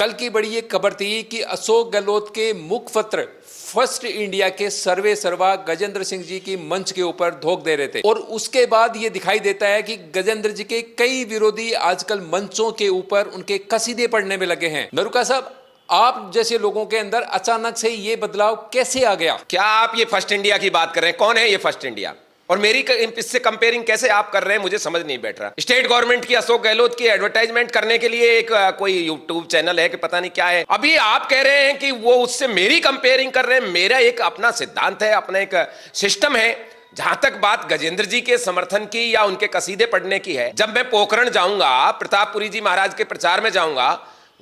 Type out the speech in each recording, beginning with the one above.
कल की बड़ी एक खबर थी कि अशोक गहलोत के मुखपत्र फर्स्ट इंडिया के सर्वे सर्वा गजेंद्र सिंह जी की मंच के ऊपर धोख दे रहे थे और उसके बाद ये दिखाई देता है कि गजेंद्र जी के कई विरोधी आजकल मंचों के ऊपर उनके कसीदे पढ़ने में लगे हैं। नरूका साहब, आप जैसे लोगों के अंदर अचानक से ये बदलाव कैसे आ गया? क्या आप ये फर्स्ट इंडिया की बात कर रहे हैं? कौन है ये फर्स्ट इंडिया और मेरी इससे कंपेयरिंग कैसे आप कर रहे हैं? मुझे समझ नहीं बैठ रहा। स्टेट गवर्नमेंट की अशोक गहलोत की एडवर्टाइजमेंट करने के लिए एक कोई यूट्यूब चैनल है कि पता नहीं क्या है। अभी आप कह रहे हैं कि वो उससे मेरी कंपेयरिंग कर रहे हैं। मेरा एक अपना सिद्धांत है, अपना एक सिस्टम है। जहां तक बात गजेंद्र जी के समर्थन की या उनके कसीदे पढ़ने की है, जब मैं पोखरण जाऊंगा, प्रतापपुरी जी महाराज के प्रचार में जाऊंगा,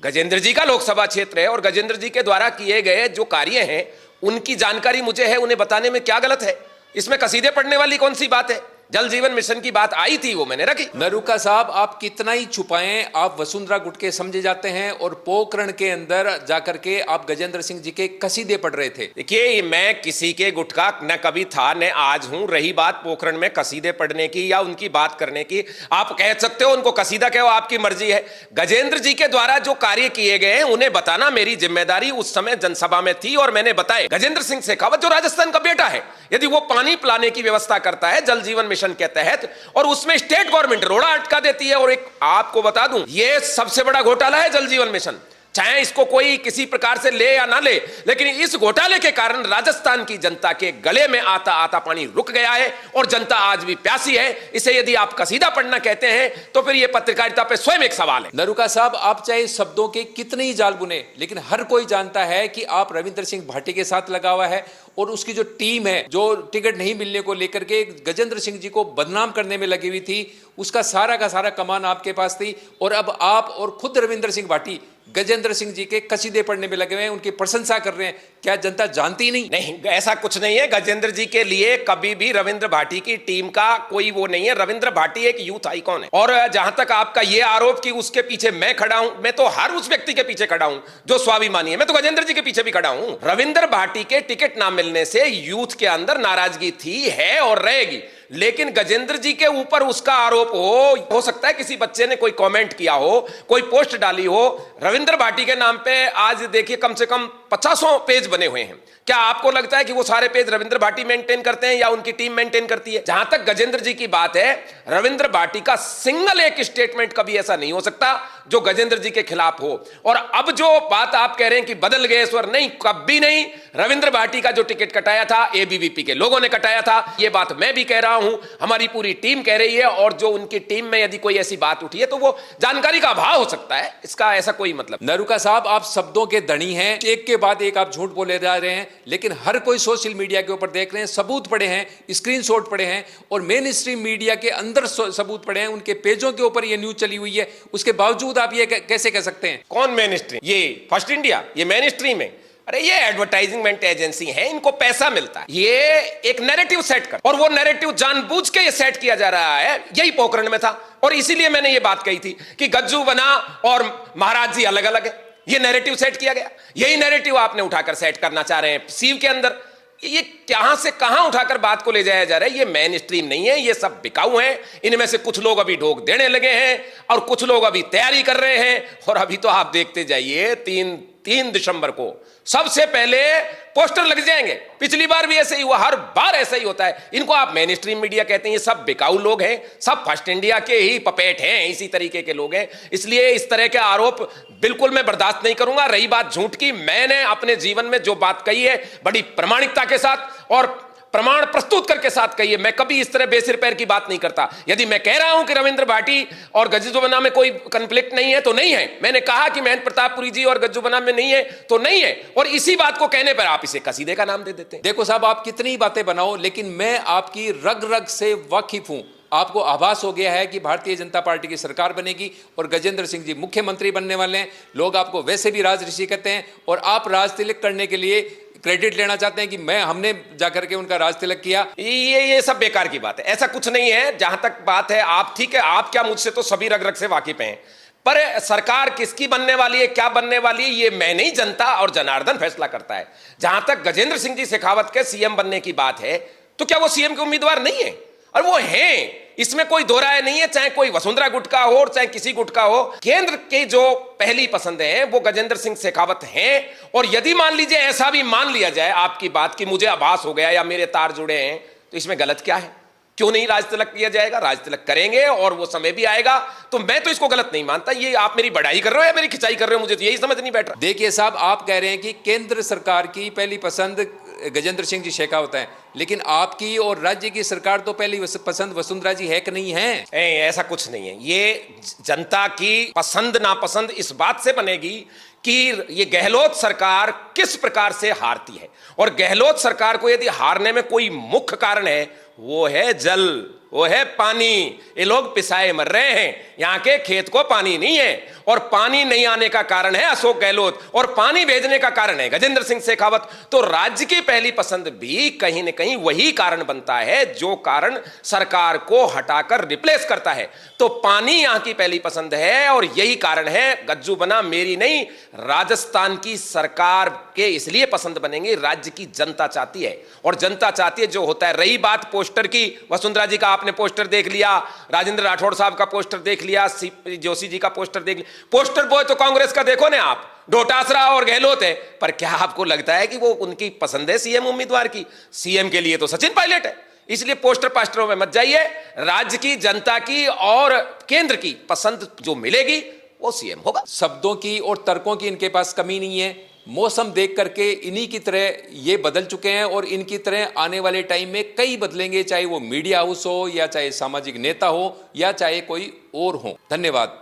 गजेंद्र जी का लोकसभा क्षेत्र है और गजेंद्र जी के द्वारा किए गए जो कार्य हैं उनकी जानकारी मुझे है, उन्हें बताने में क्या गलत है? इसमें कसीदे पढ़ने वाली कौन सी बात है? जल जीवन मिशन की बात आई थी, वो मैंने रखी। नरूका साहब, आप कितना ही छुपाएं, आप वसुंधरा गुट के समझे जाते हैं और पोखरण के अंदर जाकर के आप गजेंद्र सिंह जी के कसीदे पढ़ रहे थे। देखिए, मैं किसी के गुट का न कभी था न आज हूं। रही बात पोखरण में कसीदे पढ़ने की या उनकी बात करने की, आप कह सकते हो उनको कसीदा कहो, आपकी मर्जी है। गजेंद्र जी के द्वारा जो कार्य किए गए हैं उन्हें बताना मेरी जिम्मेदारी उस समय जनसभा में थी और मैंने बताए। गजेंद्र सिंह शेखावत जो राजस्थान का बेटा है, यदि वो पानी पिलाने की व्यवस्था करता है जल जीवन मिशन के तहत और उसमें स्टेट गवर्नमेंट रोड़ा अटका देती है, और एक आपको बता दूं, ये सबसे बड़ा घोटाला है जल जीवन मिशन। चाहे इसको कोई किसी प्रकार से ले या ना ले, लेकिन इस घोटाले के कारण राजस्थान की जनता के गले में आता आता पानी रुक गया है और जनता आज भी प्यासी है। इसे यदि आप कसीदा पढ़ना कहते हैं तो फिर यह पत्रकारिता पे स्वयं एक सवाल है। नरूका साहब, आप चाहे शब्दों के कितने ही जाल बुने, लेकिन हर कोई जानता है कि आप रविंद्र सिंह भाटी के साथ लगा हुआ है और उसकी जो टीम है, जो टिकट नहीं मिलने को लेकर के गजेंद्र सिंह जी को बदनाम करने में लगी हुई थी, उसका सारा का सारा कमान आपके पास थी। और अब आप और खुद रविंद्र सिंह भाटी गजेंद्र सिंह जी के कसीदे पढ़ने में लगे हुए हैं, उनकी प्रशंसा कर रहे हैं। क्या जनता जानती नहीं? नहीं, ऐसा कुछ नहीं है। गजेंद्र जी के लिए कभी भी रविंद्र भाटी की टीम का कोई वो नहीं है। रविंद्र भाटी एक यूथ आइकॉन है। और जहां तक आपका ये आरोप कि उसके पीछे मैं खड़ा हूं, मैं तो हर उस व्यक्ति के पीछे खड़ा हूं जो स्वाभिमानी है। मैं तो गजेंद्र जी के पीछे भी खड़ा हूं। रविंद्र भाटी के टिकट ना मिलने से यूथ के अंदर नाराजगी थी, है और रहेगी, लेकिन गजेंद्र जी के ऊपर उसका आरोप हो सकता है किसी बच्चे ने कोई कमेंट किया हो, कोई पोस्ट डाली हो। रविंद्र भाटी के नाम पे आज देखिए कम से कम 50 पेज बने हुए हैं। क्या आपको लगता है कि वो सारे पेज रविंद्र भाटी मेंटेन करते हैं या उनकी टीम मेंटेन करती है? जहां तक गजेंद्र जी की बात है, रविंद्र भाटी का सिंगल एक स्टेटमेंट कभी ऐसा नहीं हो सकता जो गजेंद्र जी के खिलाफ हो। और अब जो बात आप कह रहे हैं कि बदल गए स्वर, नहीं, कभी नहीं। रविंद्र भाटी का जो टिकट कटाया था एबीवीपी के लोगों ने कटाया था, यह बात मैं भी कह रहा हूं, हमारी पूरी टीम कह रही है। और जो उनकी टीम में यदि कोई ऐसी बात उठी है तो वो जानकारी का अभाव हो सकता है, इसका ऐसा कोई मतलब। नरूका साहब, आप शब्दों के धनी हैं, एक के बाद एक आप झूठ बोले जा रहे हैं, लेकिन हर कोई सोशल मीडिया के ऊपर देख रहे हैं, सबूत पड़े हैं, स्क्रीनशॉट पड़े हैं और मेन स्ट्रीम मीडिया के अंदर सबूत पड़े हैं, उनके पेजों के ऊपर ये न्यूज चली हुई है। उसके बावजूद आप ये कैसे कह सकते हैं? कौन मेन स्ट्रीम? ये फर्स्ट इंडिया, ये मेन स्ट्रीम है? अरे ये एडवर्टाइजमेंट एजेंसी है, इनको पैसा मिलता है, ये एक नैरेटिव सेट कर, और वो नैरेटिव जानबूझ के ये सेट किया जा रहा है। यही पोखरण में था और इसीलिए मैंने ये बात कही थी कि गज्जू बना और महाराज जी अलग अलग है। ये नैरेटिव सेट किया गया, यही नैरेटिव आपने उठाकर सेट करना चाह रहे हैं सीव के अंदर। ये कहां से कहां उठाकर बात को ले जाया जा रहा है? ये मेन स्ट्रीम नहीं है, ये सब बिकाऊ हैं। इनमें से कुछ लोग अभी ढोक देने लगे हैं और कुछ लोग अभी तैयारी कर रहे हैं। और अभी तो आप देखते जाइए, 3 दिसंबर को सबसे पहले पोस्टर लग जाएंगे। पिछली बार भी ऐसे ही हुआ, हर बार ऐसा ही होता है। इनको आप मेन स्ट्रीम मीडिया कहते हैं, ये सब बिकाऊ लोग हैं, सब फर्स्ट इंडिया के ही पपेट हैं, इसी तरीके के लोग हैं। इसलिए इस तरह के आरोप बिल्कुल मैं बर्दाश्त नहीं करूंगा। रही बात झूठ की, मैंने अपने जीवन में जो बात कही है बड़ी प्रामाणिकता के साथ और प्रमाण प्रस्तुत करके साथ कहिए। मैं कभी इस तरह बेसिर पैर की बात नहीं करता। यदि मैं कह रहा हूं कि रविंद्र भाटी और गज्जू बनाम में कोई कंफ्लिक्ट नहीं है तो नहीं है। मैंने कहा कि महंत प्रतापपुरी जी और गज्जू बनाम में नहीं है तो नहीं है, और इसी बात को कहने पर आप इसे कसीदे का नाम दे देते हैं। देखो साहब, आप कितनी बातें बनाओ, लेकिन मैं आपकी रग रग से वाकिफ हूं। आपको आभास हो गया है कि भारतीय जनता पार्टी की सरकार बनेगी और गजेंद्र सिंह जी मुख्यमंत्री बनने वाले हैं। लोग आपको वैसे भी राज ऋषि कहते हैं और आप राज तिलक करने के लिए क्रेडिट लेना चाहते हैं कि हमने जाकर के उनका राज तिलक किया। ये सब बेकार की बात है, ऐसा कुछ नहीं है। जहां तक बात है, आप ठीक है, आप क्या मुझसे तो सभी रग रग से वाकिफ हैं, पर सरकार किसकी बनने वाली है, क्या बनने वाली है, ये मैं नहीं, जनता और जनार्दन फैसला करता है। जहां तक गजेंद्र सिंह जी शेखावत के सीएम बनने की बात है, तो क्या वो सीएम के उम्मीदवार नहीं है? और वो हैं, इसमें कोई दो राय नहीं है, चाहे कोई वसुंधरा गुट का हो और चाहे किसी गुट का हो। केंद्र की जो पहली पसंद है वो गजेंद्र सिंह शेखावत हैं। और यदि मान लीजिए ऐसा भी मान लिया जाए आपकी बात की मुझे आभास हो गया या मेरे तार जुड़े हैं, तो इसमें गलत क्या है? क्यों नहीं राज तिलक किया जाएगा? राज तिलक करेंगे और वो समय भी आएगा, तो मैं तो इसको गलत नहीं मानता। ये आप मेरी बढ़ाई कर रहे हो या मेरी खिंचाई कर रहे हो, मुझे तो यही समझ नहीं बैठ रहा। देखिए साहब, आप कह रहे हैं कि केंद्र सरकार की पहली पसंद गजेंद्र सिंह जी शेखावत हैं, लेकिन आपकी और राज्य की सरकार तो पहली पसंद वसुंधरा जी है कि नहीं है? ऐसा कुछ नहीं है। ये जनता की पसंद नापसंद इस बात से बनेगी कि ये गहलोत सरकार किस प्रकार से हारती है। और गहलोत सरकार को यदि हारने में कोई मुख्य कारण है, वो है जल, वो है पानी। ये लोग पिसाए मर रहे हैं, यहां के खेत को पानी नहीं है। और पानी नहीं आने का कारण है अशोक गहलोत, और पानी भेजने का कारण है गजेंद्र सिंह शेखावत। तो राज्य की पहली पसंद भी कहीं न कहीं वही कारण बनता है जो कारण सरकार को हटाकर रिप्लेस करता है। तो पानी यहां की पहली पसंद है, और यही कारण है गज्जू बना मेरी नहीं, राजस्थान की सरकार के इसलिए पसंद बनेंगे, राज्य की जनता चाहती है। और जनता चाहती है जो होता है। रही बात पोस्टर की, वसुंधरा जी का आपने पोस्टर देख लिया, राजेंद्र राठौड़ साहब का पोस्टर देख लिया, जोशी जी का पोस्टर देख लिया। पोस्टर बॉय तो कांग्रेस का देखो ना आप, डोटासरा और गहलोत है। पर क्या आपको लगता है कि वो उनकी पसंद है सीएम उम्मीदवार की? सीएम के लिए तो सचिन पायलट है। इसलिए पोस्टर पास्टरों में मत जाइए। राज्य की जनता की और केंद्र की पसंद जो मिलेगी वो सीएम होगा। शब्दों की और तर्कों की इनके पास कमी नहीं है। मौसम देख करके इन्हीं की तरह ये बदल चुके हैं, और इनकी तरह आने वाले टाइम में कई बदलेंगे, चाहे वो मीडिया हाउस हो, या चाहे सामाजिक नेता हो, या चाहे कोई और हो। धन्यवाद।